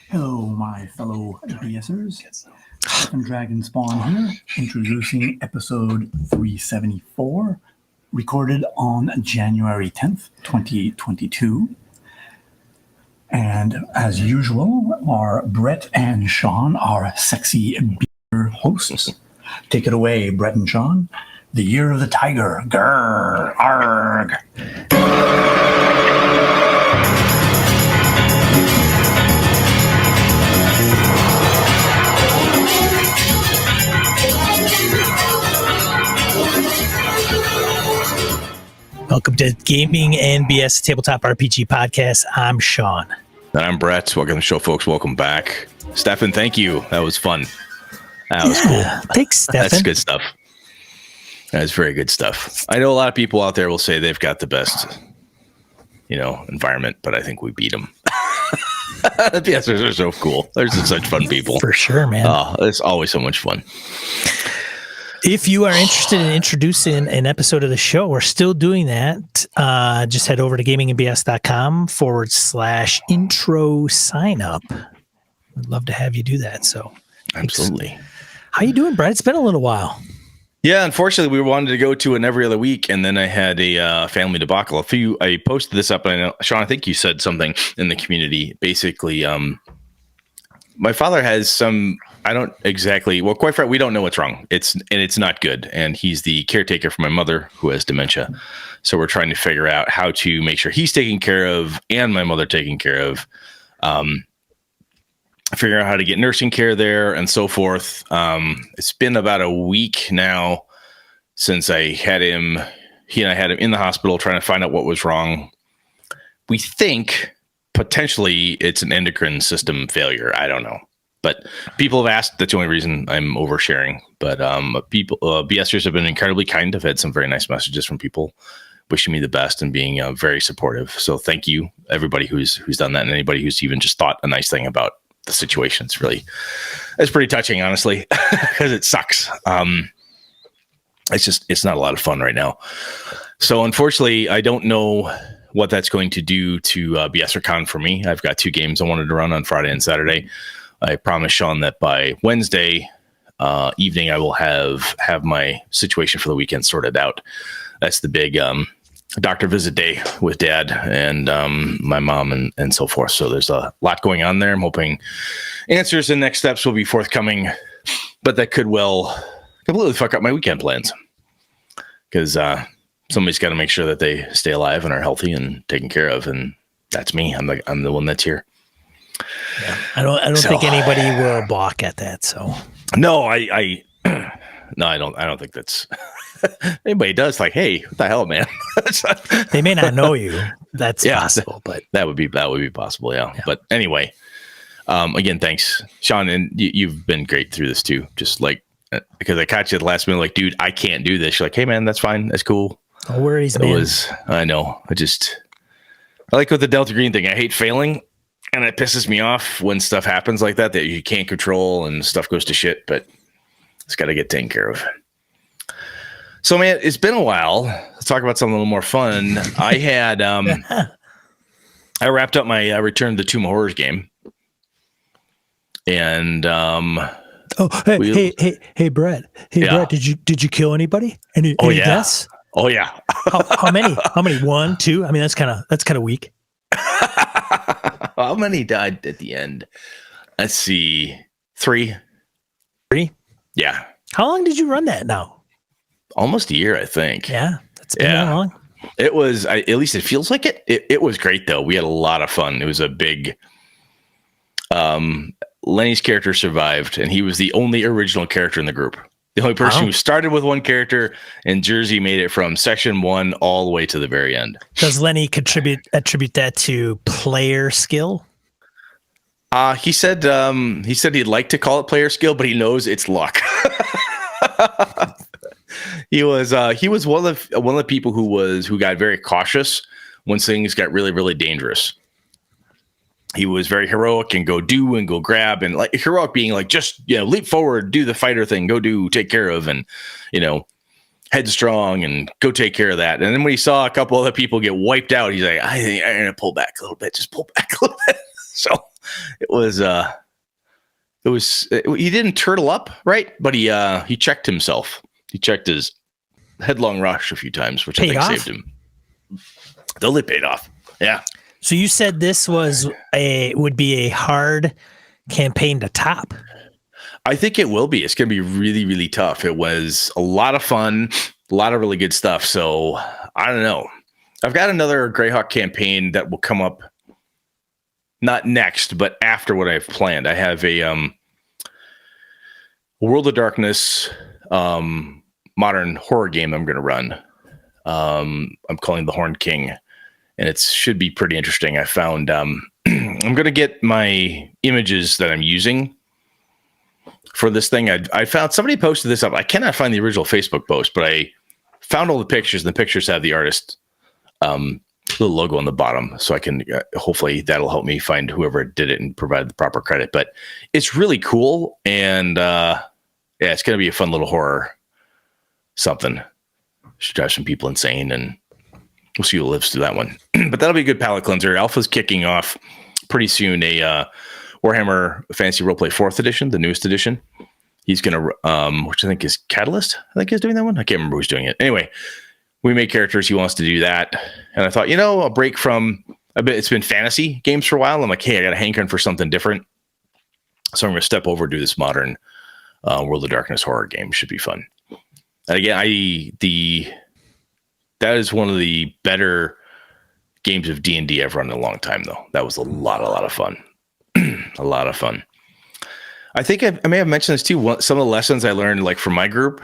Hello, my fellow BSers. Second Dragon Spawn here, introducing episode 374, recorded on January 10th, 2022. And as usual, are Brett and Sean, our sexy beer hosts. Take it away, Brett and Sean. The Year of the Tiger. Grrr, arg. Welcome to Gaming and BS Tabletop RPG Podcast. I'm Sean. And I'm Brett. Welcome to the show, folks. Welcome back. Stefan, thank you. That was fun. That was cool. Thanks, Stefan. That's good stuff. That's very good stuff. I know a lot of people out there will say they've got the best, environment, but I think we beat them. The BSers are so cool. They're just such fun people. For sure, man. Oh, it's always so much fun. If you are interested in introducing an episode of the show, we're still doing that. Just head over to gamingandbs.com/intro sign up. I'd love to have you do that. So, absolutely. How you doing, Brett? It's been a little while. Yeah, unfortunately, we wanted to go to an every other week, and then I had a family debacle. I posted this up, and I know, Sean, I think you said something in the community. Basically, my father has some. I don't exactly. Well, quite frankly, we don't know what's wrong. It's not good, and he's the caretaker for my mother who has dementia. So we're trying to figure out how to make sure he's taken care of and my mother taken care of. Figuring out how to get nursing care there and so forth. It's been about a week now since I had him. He and I had him in the hospital trying to find out what was wrong. We think potentially it's an endocrine system failure. I don't know. But people have asked. That's the only reason I'm oversharing. But BSers have been incredibly kind. I've had some very nice messages from people wishing me the best and being very supportive. So thank you, everybody who's done that, and anybody who's even just thought a nice thing about the situation. It's pretty touching, honestly, because it sucks. It's not a lot of fun right now. So unfortunately, I don't know what that's going to do to BSerCon for me. I've got 2 games I wanted to run on Friday and Saturday. I promise Sean that by Wednesday evening, I will have my situation for the weekend sorted out. That's the big doctor visit day with Dad and my mom and so forth. So there's a lot going on there. I'm hoping answers and next steps will be forthcoming, but that could well completely fuck up my weekend plans because somebody's got to make sure that they stay alive and are healthy and taken care of. And that's me. I'm the one that's here. Yeah, I don't think anybody will balk at that. So no, I don't think that's anybody does. Like, hey, what the hell, man? They may not know you. That's possible, but that would be possible. Yeah. But anyway, again, thanks, Sean, and you've been great through this too. Just like because I caught you at the last minute, like, dude, I can't do this. You're like, hey, man, that's fine, that's cool. No worries, man. I know. I like with the Delta Green thing. I hate failing. And it pisses me off when stuff happens like that you can't control and stuff goes to shit, but it's got to get taken care of. So, man, it's been a while. Let's talk about something a little more fun. I had, I wrapped up my Return to the Tomb of Horrors game. And, hey, Brett. Brett, did you kill anybody? Any deaths? Oh, yeah. How many? How many? 1, 2? I mean, that's kind of weak. How many died at the end? Let's see. 3. 3? Yeah. How long did you run that now? Almost a year, I think. Yeah. That's been that long. It was, at least it feels like it. It was great, though. We had a lot of fun. It was a big... Lenny's character survived, and he was the only original character in the group. The only person who started with one character, and Jersey made it from section 1 all the way to the very end. Does Lenny attribute that to player skill? He said he'd like to call it player skill, but he knows it's luck. He was one of the people who got very cautious when things got really, really dangerous. He was very heroic and go do and go grab, and like heroic being like just leap forward, do the fighter thing, go do, take care of, and headstrong and go take care of that. And then when he saw a couple other people get wiped out, he's like, I think I'm gonna pull back a little bit, just pull back a little bit. So It was he didn't turtle up, right? But he checked himself. He checked his headlong rush a few times, which I think saved him. Totally paid off. Yeah. So you said this would be a hard campaign to top. I think it will be. It's going to be really, really tough. It was a lot of fun, a lot of really good stuff. So I don't know. I've got another Greyhawk campaign that will come up not next, but after what I've planned. I have a World of Darkness modern horror game I'm going to run. I'm calling The Horned King, and it should be pretty interesting. I found I'm going to get my images that I'm using for this thing. I found somebody posted this up. I cannot find the original Facebook post, but I found all the pictures, and the pictures have the artist little logo on the bottom, so I can hopefully that'll help me find whoever did it and provide the proper credit. But it's really cool, and yeah, it's going to be a fun little horror something. Should drive some people insane, and we'll see who lives through that one. But that'll be a good palate cleanser. Alpha's kicking off pretty soon. A Warhammer Fantasy Roleplay 4th edition, the newest edition. He's going to, which I think is Catalyst. I think he's doing that one. I can't remember who's doing it. Anyway, we make characters. He wants to do that. And I thought, I'll break from a bit. It's been fantasy games for a while. I'm like, hey, I got a hankering for something different. So I'm going to step over and do this modern World of Darkness horror game. Should be fun. And again, that is one of the better games of D&D I've run in a long time, though. That was a lot of fun. A lot of fun. I think I may have mentioned this too. Some of the lessons I learned, like from my group,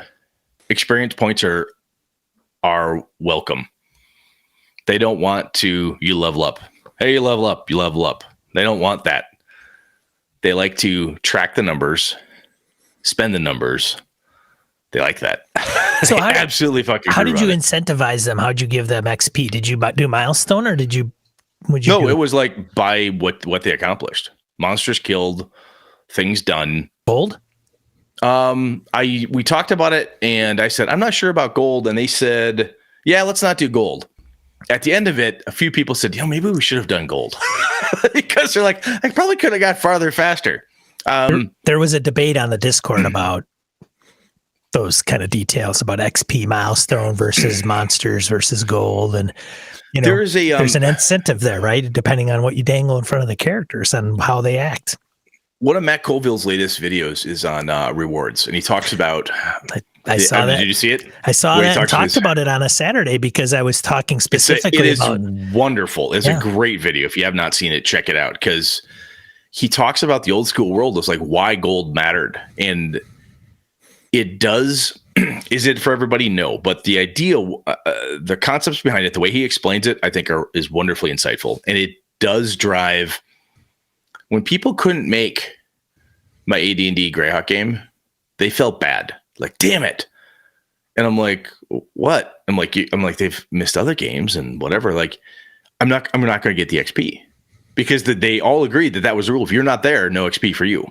experience points are welcome. They don't want you level up. Hey, you level up, you level up. They don't want that. They like to track the numbers, spend the numbers. They like that. So absolutely fucking. How did you incentivize them? How'd you give them XP? Did you do milestone, or would you? No, it was like by what they accomplished. Monsters killed, things done. Gold? We talked about it, and I said, I'm not sure about gold. And they said, yeah, let's not do gold. At the end of it, a few people said, maybe we should have done gold. Because they're like, I probably could have got farther faster. There was a debate on the Discord about those kind of details about XP milestone versus monsters versus gold. And, there's an incentive there, right? Depending on what you dangle in front of the characters and how they act. One of Matt Colville's latest videos is on rewards, and he talks about. I saw that. Did you see it? I saw that and talked about it on a Saturday because I was talking specifically about. It is wonderful. It's a great video. If you have not seen it, check it out, because he talks about the old school world. It's like why gold mattered, and it does. Is it for everybody? No, but the idea, the concepts behind it, the way he explains it, I think is wonderfully insightful, and it does drive. When people couldn't make my AD&D Greyhawk game, they felt bad. Like, damn it. And I'm like, what? I'm like, they've missed other games and whatever. Like, I'm not going to get the XP, because they all agreed that was the rule. If you're not there, no XP for you.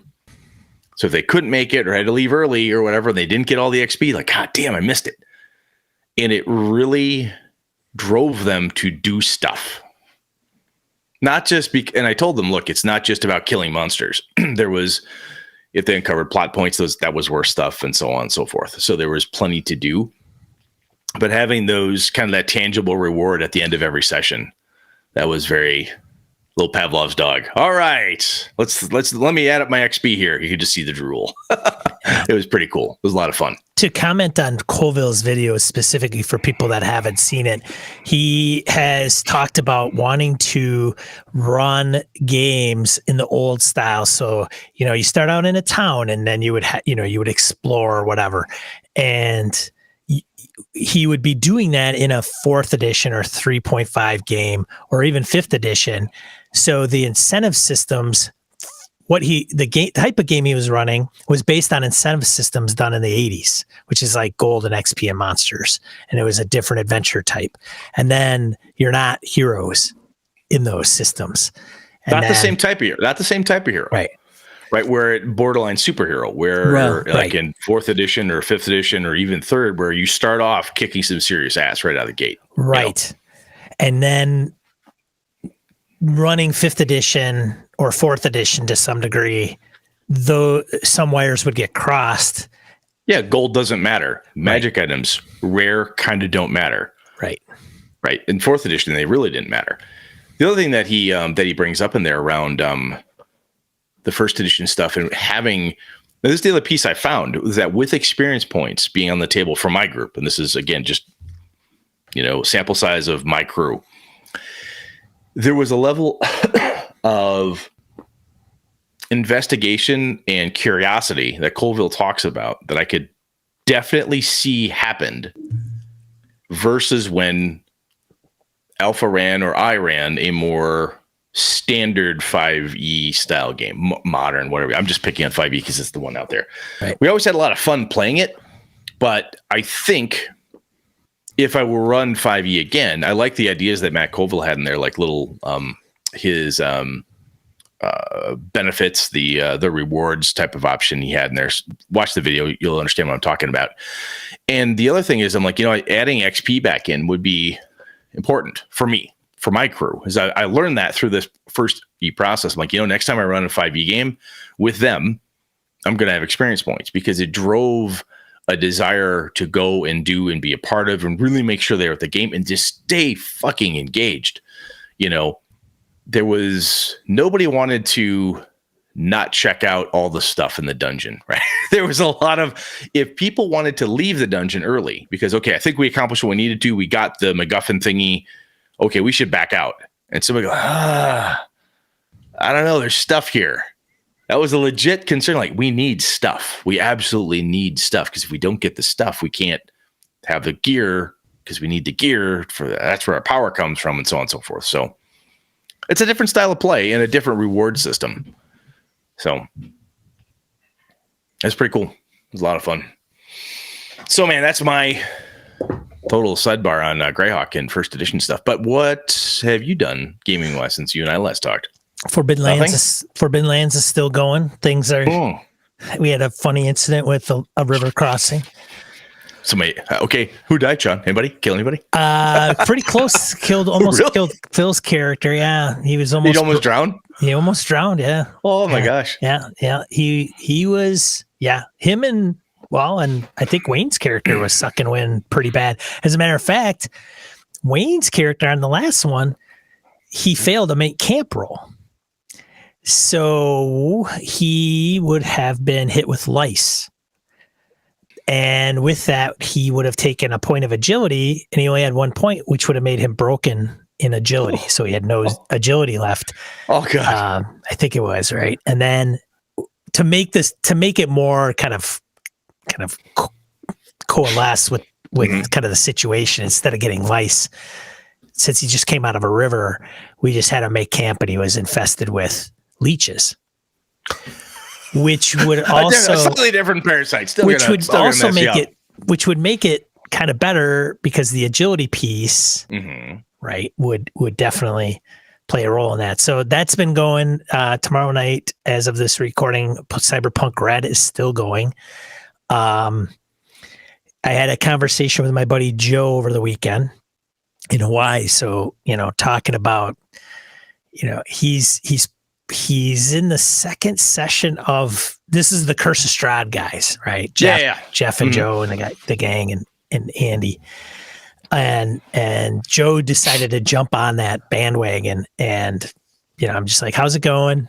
So if they couldn't make it or had to leave early or whatever, they didn't get all the XP. Like, God damn, I missed it. And it really drove them to do stuff. Not just and I told them, look, it's not just about killing monsters. There was, if they uncovered plot points, that was worse stuff, and so on and so forth. So there was plenty to do. But having those kind of that tangible reward at the end of every session, that was very little Pavlov's dog. All right, let me add up my XP here. You could just see the drool. It was pretty cool. It was a lot of fun. To comment on Colville's video specifically for people that haven't seen it, he has talked about wanting to run games in the old style. So, you start out in a town and then you would, you would explore or whatever. And he would be doing that in a 4th edition or 3.5 game or even 5th edition. So the incentive systems, the type of game he was running was based on incentive systems done in the 80s, which is like gold and XP and monsters. And it was a different adventure type. And then you're not heroes in those systems. Not the same type of hero. Right. Right. Where it borderline superhero, where like in 4th edition or 5th edition or even 3rd, where you start off kicking some serious ass right out of the gate. Right. And then running 5th edition or 4th edition to some degree, though some wires would get crossed. Yeah, gold doesn't matter. Magic items, rare, kind of don't matter. Right. Right. In 4th edition, they really didn't matter. The other thing that he brings up in there around the 1st edition stuff and having this is the other piece I found was that with experience points being on the table for my group, and this is again just sample size of my crew, there was a level of investigation and curiosity that Colville talks about that I could definitely see happened versus when Alpha ran or I ran a more standard 5e style game, modern, whatever. I'm just picking on 5e because it's the one out there. Right. We always had a lot of fun playing it, but I think if I will run 5e again, I like the ideas that Matt Colville had in there, like little his benefits, the rewards type of option he had in there. Watch the video, you'll understand what I'm talking about. And the other thing is, I'm like, adding XP back in would be important for me, for my crew. Is I learned that through this first E process. I'm like, next time I run a 5e game with them, I'm going to have experience points because it drove a desire to go and do and be a part of and really make sure they're at the game and just stay fucking engaged. There was nobody wanted to not check out all the stuff in the dungeon, right? There was a lot of, if people wanted to leave the dungeon early because, okay, I think we accomplished what we needed to, we got the MacGuffin thingy, okay, we should back out. And somebody go, I don't know, there's stuff here. That was a legit concern. Like, we need stuff. We absolutely need stuff because if we don't get the stuff, we can't have the gear because we need the gear for that. That's where our power comes from and so on and so forth. So it's a different style of play and a different reward system. So that's pretty cool. It was a lot of fun. So, man, that's my total sidebar on Greyhawk and 1st edition stuff. But what have you done gaming-wise since you and I last talked? Forbidden Lands is still going. Things are. Oh. We had a funny incident with a river crossing. Somebody, okay, who died, Sean? Anybody? Kill anybody? Pretty close. Almost really? Killed Phil's character. Yeah, he was almost. He almost drowned. He almost drowned. Yeah. Oh my gosh. Yeah. He was. Yeah. Him and I think Wayne's character was sucking wind pretty bad. As a matter of fact, Wayne's character on the last one, he failed to make camp roll. So he would have been hit with lice. And with that, he would have taken a point of agility, and he only had 1 point, which would have made him broken in agility. So he had no agility left. Oh, God. I think it was, right? And then to make it more kind of coalesce with kind of the situation, instead of getting lice, since he just came out of a river, we just had him make camp, and he was infested with leeches, which would also slightly different parasites. Which would make it kind of better because the agility piece, right, would definitely play a role in that. So that's been going. Tomorrow night, as of this recording, Cyberpunk Red is still going. I had a conversation with my buddy Joe over the weekend in Hawaii. So, talking about, he's in the second session of, this is the Curse of Strahd guys, right? Jeff and Joe and the gang and Andy. And Joe decided to jump on that bandwagon, and, I'm just like, how's it going?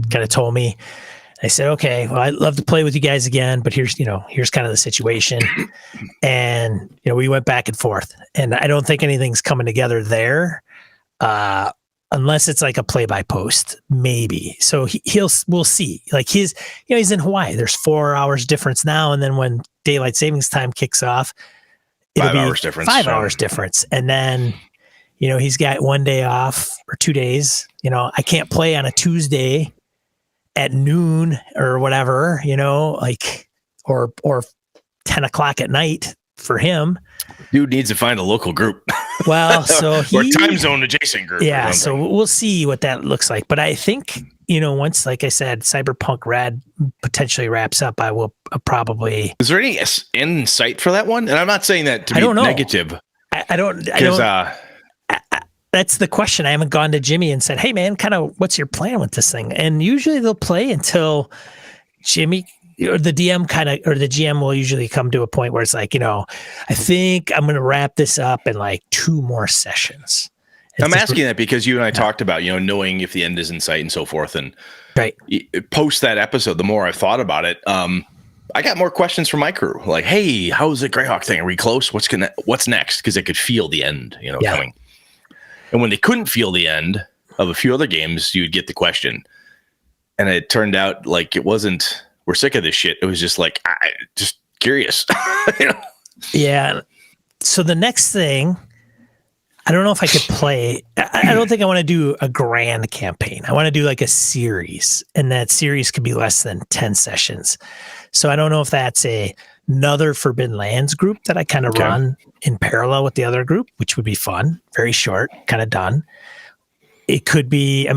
Kind of told me. I said, okay, well, I'd love to play with you guys again, but here's kind of the situation. And, we went back and forth, and I don't think anything's coming together there. Unless it's like a play-by-post, maybe. So we'll see. Like he's in Hawaii. There's 4 hours difference now, and then when daylight savings time kicks off, it'll 5 be hours difference. 5 hours difference, and then he's got 1 day off or 2 days. I can't play on a Tuesday at noon or whatever. Or 10 o'clock at night for him. Dude needs to find a local group. Well, so or time zone adjacent group. Yeah, so we'll see what that looks like. But I think, once, like I said, Cyberpunk Red potentially wraps up, I will probably. Is there any insight for that one? And I'm not saying that to be negative. I don't. that's the question. I haven't gone to Jimmy and said, "Hey, man, kind of what's your plan with this thing?" And usually they'll play until Jimmy or the DM or the GM will usually come to a point where it's like, I think I'm going to wrap this up in like 2 more sessions. I'm asking that because you and I talked about, knowing if the end is in sight and so forth. And right. Post that episode, the more I've thought about it, I got more questions from my crew. Like, hey, how's the Greyhawk thing? Are we close? What's next? Because they could feel the end, coming. And when they couldn't feel the end of a few other games, you would get the question. And it turned out like it wasn't, we're sick of this shit. It was just like, just curious. Yeah. So the next thing, I don't know if I could play. I don't think I want to do a grand campaign. I want to do like a series, and that series could be less than 10 sessions. So I don't know if that's another Forbidden Lands group that I kind of run in parallel with the other group, which would be fun, very short, kind of done. It could be,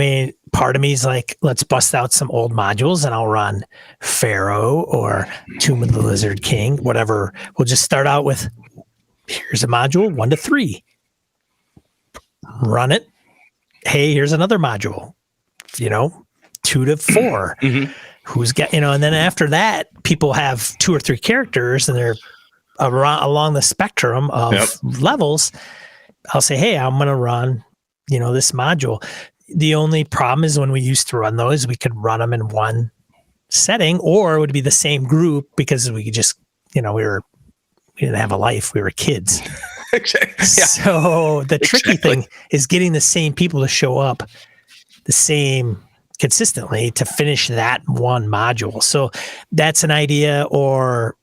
part of me is like, let's bust out some old modules and I'll run Pharaoh or Tomb of the Lizard King, whatever. We'll just start out with, here's a module 1 to 3. Run it. Hey, here's another module, 2 to 4. Mm-hmm. Who's got, and then after that, people have 2 or 3 characters and they're along the spectrum of levels. I'll say, hey, I'm going to run, this module. The only problem is when we used to run those, we could run them in one setting, or it would be the same group because we could just, we didn't have a life. We were kids. Exactly. Yeah. So the tricky thing is getting the same people to show up the same consistently to finish that one module. So that's an idea, or,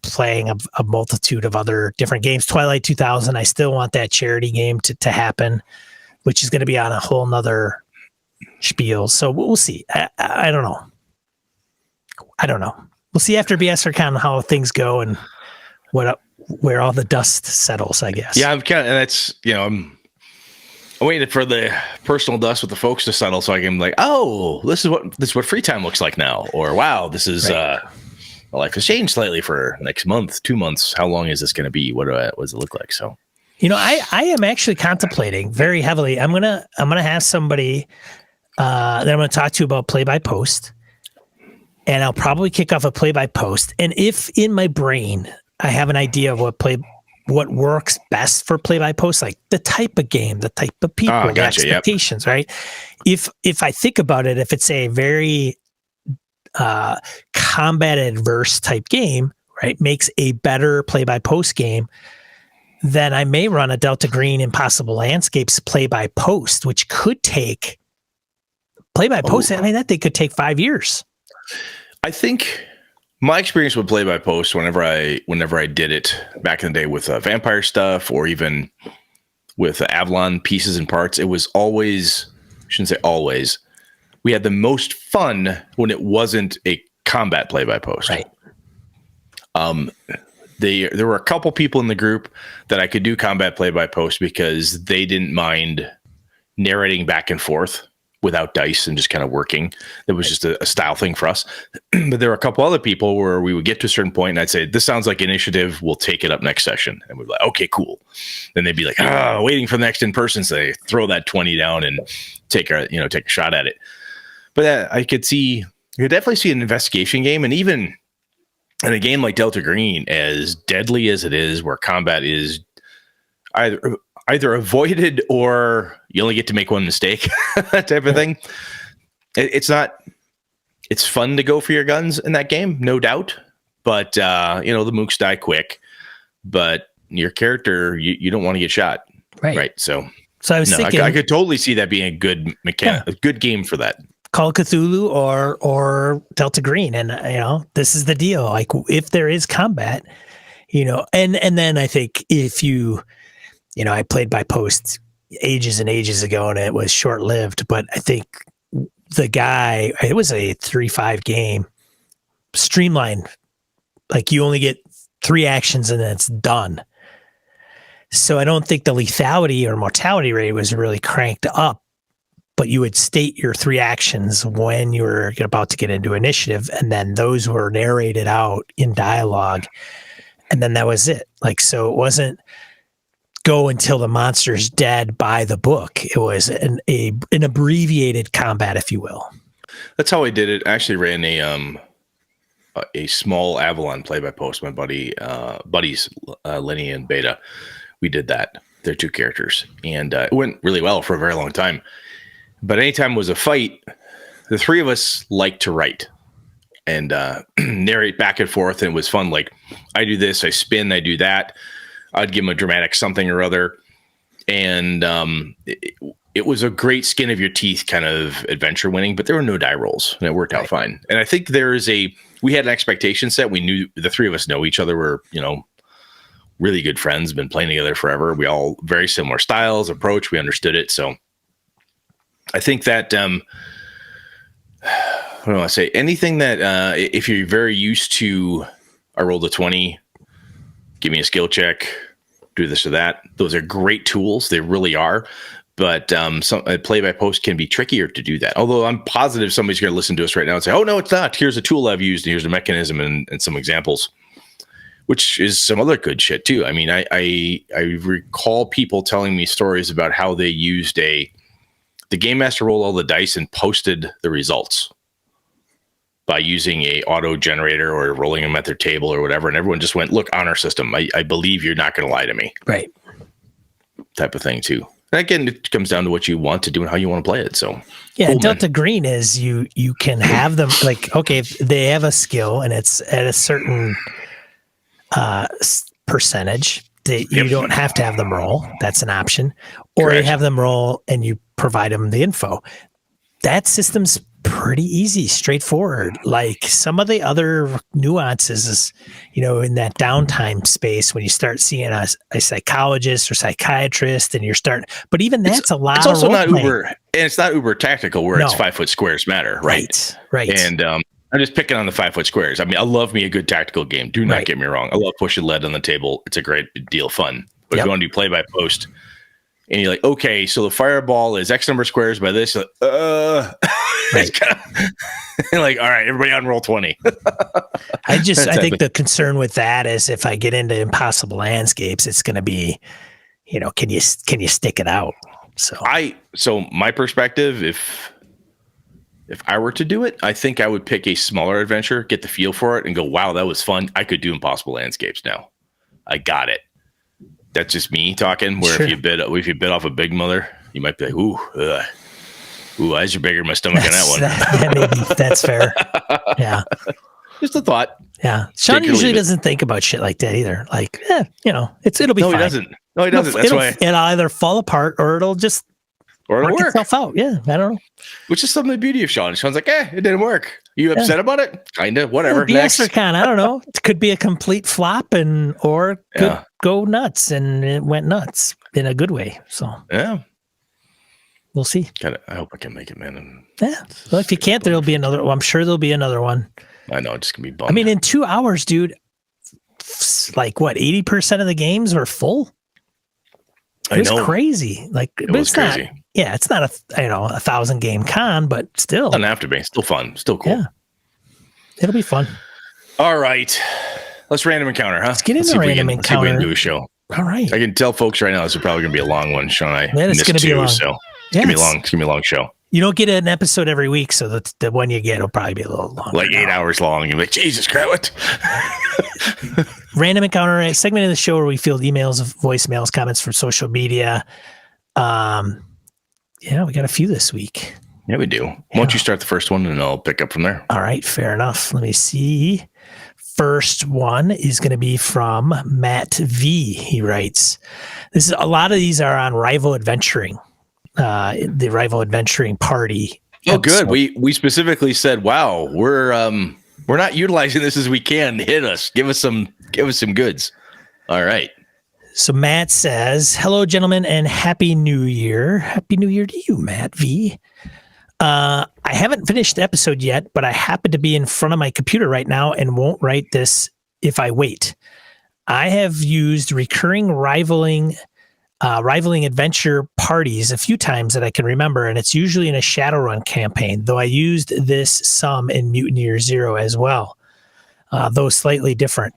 playing a multitude of other different games. Twilight 2000, I still want that charity game to happen, which is going to be on a whole nother spiel. So we'll see. I don't know. We'll see after BSRCon how things go and where all the dust settles, I guess. Yeah, I'm waiting for the personal dust with the folks to settle so I can like, oh, this is what free time looks like now. Or wow, this is my life has changed slightly for next month, 2 months. How long is this going to be? What does it look like? So, I am actually contemplating very heavily. I'm gonna have somebody that I'm gonna talk to about play by post, and I'll probably kick off a play by post. And if in my brain I have an idea of what works best for play by post, like the type of game, the type of people, the expectations, right? If I think about it, if it's a very combat adverse type game, right, makes a better play by post game, then I may run a Delta Green Impossible Landscapes play by post, which could take play by post. That thing could take 5 years. I think my experience with play by post, whenever I did it back in the day with vampire stuff, or even with Avalon pieces and parts, it was always, I shouldn't say always, we had the most fun when it wasn't a combat play by post. Right. There were a couple people in the group that I could do combat play by post because they didn't mind narrating back and forth without dice and just kind of working. That was just a style thing for us. But there were a couple other people where we would get to a certain point and I'd say, this sounds like initiative. We'll take it up next session. And we'd be like, okay, cool. Then they'd be like, waiting for the next in person. So they throw that 20 down and take a shot at it. But I could definitely see an investigation game. And even in a game like Delta Green, as deadly as it is, where combat is either avoided or you only get to make one mistake, that type of thing. It's fun to go for your guns in that game, no doubt. But, the mooks die quick, but your character, you don't want to get shot. Right. So I was thinking, I could totally see that being a good mechanic, a good game for that. Call of Cthulhu or Delta Green. And, this is the deal. Like if there is combat, and then I think if I played by post ages and ages ago and it was short lived, but I think it was a 3-5 game, streamlined. Like you only get 3 actions and then it's done. So I don't think the lethality or mortality rate was really cranked up, but you would state your 3 actions when you were about to get into initiative. And then those were narrated out in dialogue. And then that was it. Like, so it wasn't go until the monster's dead by the book. It was an abbreviated combat, if you will. That's how I did it. I actually ran a small Avalon play-by-post. My buddies, Lenny and Beta, we did that. They're 2 characters, and it went really well for a very long time. But anytime it was a fight, the 3 of us liked to write and narrate back and forth, and it was fun. Like, I do this, I spin, I do that. I'd give them a dramatic something or other, and it was a great skin of your teeth kind of adventure winning. But there were no die rolls, and it worked out fine. And I think we had an expectation set. We knew the 3 of us know each other. We're really good friends, been playing together forever. We all very similar styles, approach. We understood it. So I think that, what do I say? Anything that, if you're very used to, I rolled a 20, give me a skill check, do this or that. Those are great tools. They really are. But a play-by-post can be trickier to do that. Although I'm positive somebody's going to listen to us right now and say, oh, no, it's not. Here's a tool I've used, and here's a mechanism and some examples, which is some other good shit too. I mean, I recall people telling me stories about how they used the Game Master rolled all the dice and posted the results by using a auto generator or rolling them at their table or whatever. And everyone just went, look, honor system. I believe you're not going to lie to me. Right. Type of thing too. And again, it comes down to what you want to do and how you want to play it. So yeah, cool, Delta Green is you can have them like, okay, if they have a skill and it's at a certain percentage that you don't have to have them roll. That's an option. Or Correct. you have them roll and you provide them the info. That system's pretty easy, straightforward. Like some of the other nuances is, in that downtime space when you start seeing a psychologist or psychiatrist and you're starting, but even that's a lot it's of also not role-playing. uber, and it's not uber tactical where it's 5 foot squares matter. Right. And I'm just picking on the 5 foot squares. I mean, I love me a good tactical game. Do not get me wrong. I love pushing lead on the table. It's a great deal of fun. But if you want to do play by post and you're like, okay, so the fireball is X number of squares by this. Like, it's kind of like, all right, everybody on roll 20. I think the concern with that is if I get into impossible landscapes, it's going to be, can you stick it out? So my perspective, if I were to do it, I think I would pick a smaller adventure, get the feel for it, and go, wow, that was fun. I could do impossible landscapes now. I got it. That's just me talking. Where if you bit off a big mother, you might be like, ooh, eyes are bigger in my stomach on that one. That's fair. Yeah. Just a thought. Yeah. Sean usually doesn't think about shit like that either. Like, it'll be fine. He doesn't. No, he doesn't. That's why it'll either fall apart or it'll just work itself out. Yeah. I don't know. Which is some of the beauty of Sean. Sean's like, it didn't work. You upset about it? Kinda. Whatever. Next. I don't know. It could be a complete flop or could go nuts, and it went nuts in a good way. So we'll see. I hope I can make it, man. Yeah. Well, if you can't, there'll be another. Well, I'm sure there'll be another one. I know. It's just gonna be bummed. I mean, in 2 hours, dude, like what, 80% of the games were full? It was crazy. Like, it was crazy. It's not a 1,000 game con, but still. It doesn't have to be. Still fun. Still cool. Yeah. It'll be fun. All right. Let's random encounter, huh? Let's get into random encounter. See if we can do a show. All right. I can tell folks right now this is probably going to be a long one, Sean. It's going to be long. So it's going to be long. It's going to be a long show. You don't get an episode every week, so the one you get will probably be a little longer. Like 8 hours long. You're like, Jesus Christ, what? Random encounter, a segment of the show where we field emails, voicemails, comments from social media. We got a few this week. Yeah, we do. Why don't you start the first one and I'll pick up from there? All right, fair enough. Let me see. First one is going to be from Matt V. He writes, a lot of these are on Rival Adventuring, the Rival Adventuring party. Oh, good. We specifically said, wow, we're not utilizing this as we can. Hit us. Give us some goods. All right. So Matt says, hello, gentlemen, and Happy New Year. Happy New Year to you, Matt V. I haven't finished the episode yet, but I happen to be in front of my computer right now and won't write this if I wait. I have used recurring rivaling adventure parties a few times that I can remember, and it's usually in a Shadowrun campaign, though I used this some in Mutineer Zero as well, though slightly different.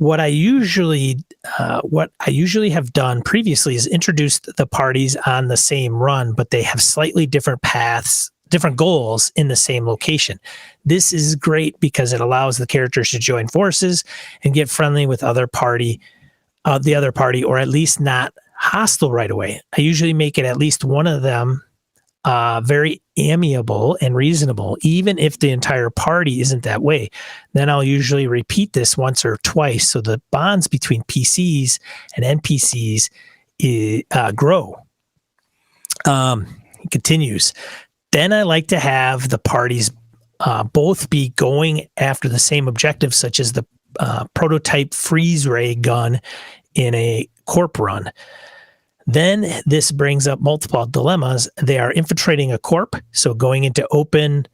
what I usually have done previously is introduced the parties on the same run, but they have slightly different paths, different goals in the same location. This is great because it allows the characters to join forces and get friendly with the other party, or at least not hostile right away. I usually make it at least one of them very amiable and reasonable, even if the entire party isn't that way. Then I'll usually repeat this once or twice so the bonds between PCs and NPCs grow. He continues. Then I like to have the parties both be going after the same objective, such as the prototype freeze ray gun in a corp run. Then this brings up multiple dilemmas. They are infiltrating a corp, so going into open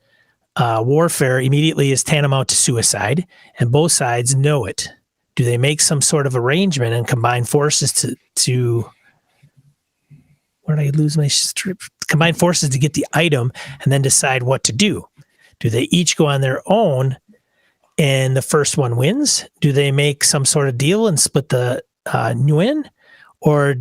warfare immediately is tantamount to suicide, and both sides know it. Do they make some sort of arrangement and combine forces to where did I lose my strip? Combine forces to get the item and then decide what to do? Do they each go on their own and the first one wins? Do they make some sort of deal and split the Nguyen or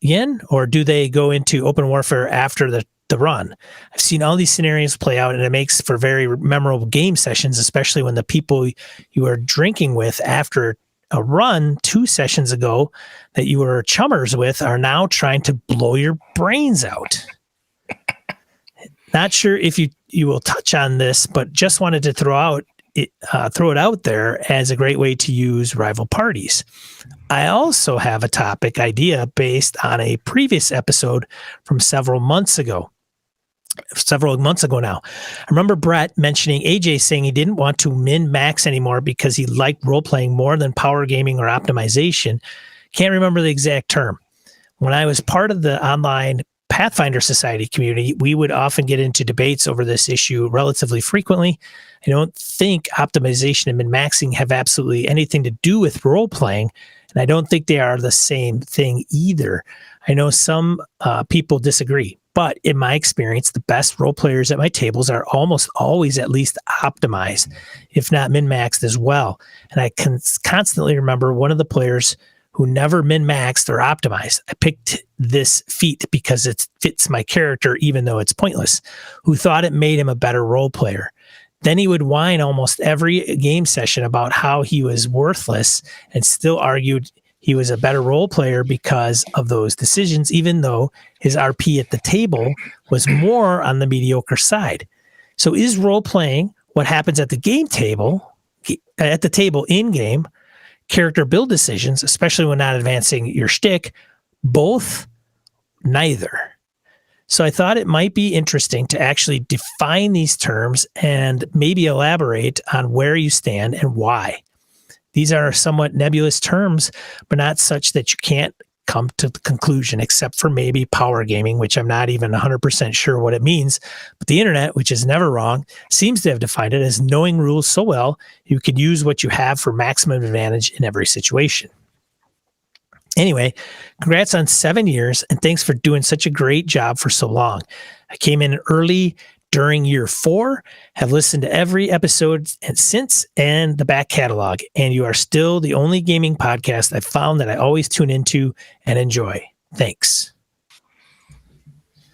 yen, or do they go into open warfare after the run? I've seen all these scenarios play out, and it makes for very memorable game sessions, especially when the people you are drinking with after a run 2 sessions ago that you were chummers with are now trying to blow your brains out. Not sure if you will touch on this, but just wanted to throw it out there as a great way to use rival parties. I also have a topic idea based on a previous episode from several months ago now. I remember Brett mentioning AJ saying he didn't want to min-max anymore because he liked role-playing more than power gaming or optimization. Can't remember the exact term. When I was part of the online Pathfinder Society community, we would often get into debates over this issue relatively frequently. I don't think optimization and min-maxing have absolutely anything to do with role-playing, and I don't think they are the same thing either. I know some people disagree, but in my experience, the best role players at my tables are almost always at least optimized, if not min-maxed as well. And I can constantly remember one of the players who never min-maxed or optimized. I picked this feat because it fits my character, even though it's pointless, who thought it made him a better role player. Then he would whine almost every game session about how he was worthless and still argued he was a better role player because of those decisions, even though his RP at the table was more on the mediocre side. So is role playing what happens at the table in game, character build decisions, especially when not advancing your shtick, both? Neither. So I thought it might be interesting to actually define these terms and maybe elaborate on where you stand and why. These are somewhat nebulous terms, but not such that you can't come to the conclusion, except for maybe power gaming, which I'm not even 100% sure what it means. But the internet, which is never wrong, seems to have defined it as knowing rules so well you can use what you have for maximum advantage in every situation. Anyway, congrats on 7 years, and thanks for doing such a great job for so long. I came in early during year 4, have listened to every episode and the back catalog, and you are still the only gaming podcast I've found that I always tune into and enjoy. Thanks.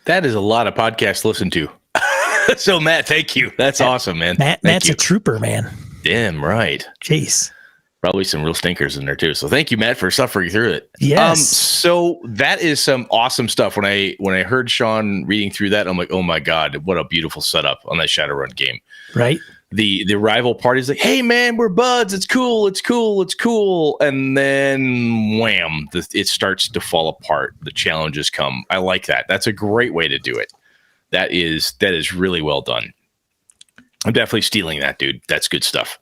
That is a lot of podcasts to listen to. So, Matt, thank you. That's awesome, man. Matt's a trooper, man. Damn right. Jeez. Probably some real stinkers in there too. So thank you, Matt, for suffering through it. Yes. So that is some awesome stuff. When I heard Sean reading through that, I'm like, oh my God, what a beautiful setup on that Shadowrun game. Right. The rival party's like, hey man, we're buds. It's cool. And then wham, it starts to fall apart. The challenges come. I like that. That's a great way to do it. That is really well done. I'm definitely stealing that, dude. That's good stuff.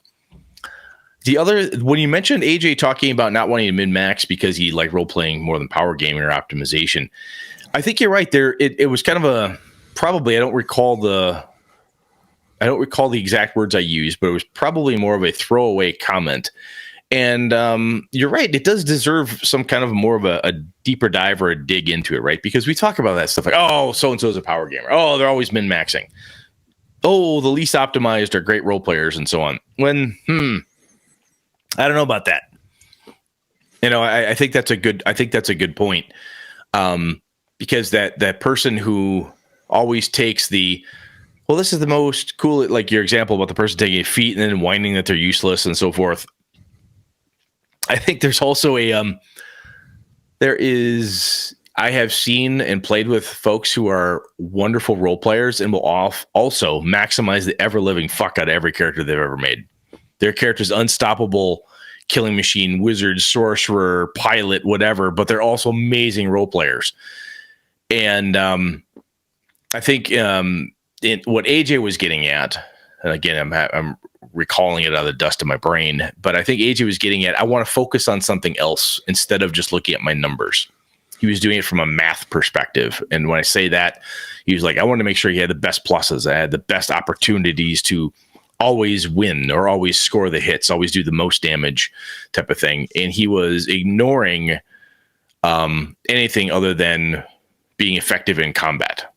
When you mentioned AJ talking about not wanting to min-max because he liked role-playing more than power gaming or optimization, I think you're right there. It was kind of probably, I don't recall the exact words I used, but it was probably more of a throwaway comment. And you're right. It does deserve some kind of more of a deeper dive or a dig into it, right? Because we talk about that stuff like, oh, so-and-so is a power gamer. Oh, they're always min-maxing. Oh, the least optimized are great role players and so on. I don't know about that. You know, I think that's a good point. Because that person who always takes well, this is the most cool, like your example about the person taking a feat and then whining that they're useless and so forth. I think there's also I have seen and played with folks who are wonderful role players and will also maximize the ever living fuck out of every character they've ever made. Their character's unstoppable, killing machine, wizard, sorcerer, pilot, whatever, but they're also amazing role players. And I think what AJ was getting at, and again, I'm recalling it out of the dust of my brain, but I think AJ was getting at, I want to focus on something else instead of just looking at my numbers. He was doing it from a math perspective. And when I say that, he was like, I want to make sure he had the best pluses. I had the best opportunities to always win or always score the hits, always do the most damage type of thing. And he was ignoring anything other than being effective in combat.